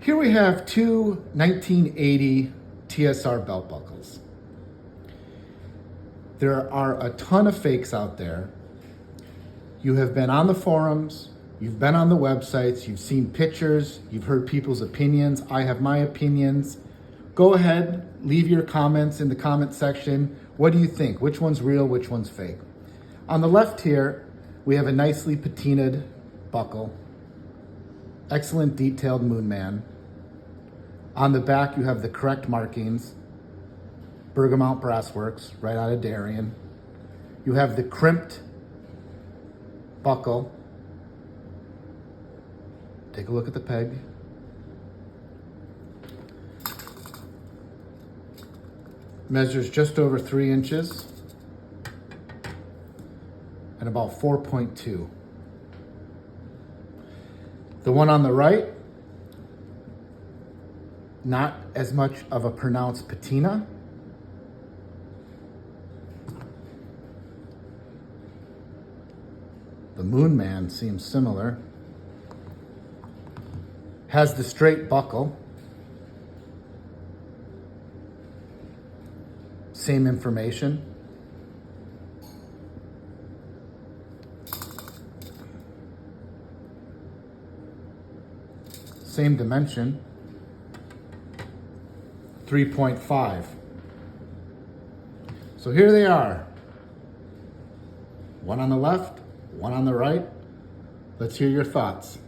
Here we have two 1980 TSR belt buckles. There are a ton of fakes out there. You have been on the forums, you've been on the websites, you've seen pictures, you've heard people's opinions. I have my opinions. Go ahead, leave your comments in the comment section. What do you think? Which one's real, which one's fake? On the left here, we have a nicely patinaed buckle. Excellent detailed moon man. On the back, you have the correct markings. Bergamot Brassworks, right out of Darien. You have the crimped buckle. Take a look at the peg. Measures just over 3 inches and about 4.2. The one on the right, not as much of a pronounced patina. The Moon Man seems similar. Has the straight buckle. Same information. Same dimension. 3.5. So here they are. One on the left, one on the right. Let's hear your thoughts.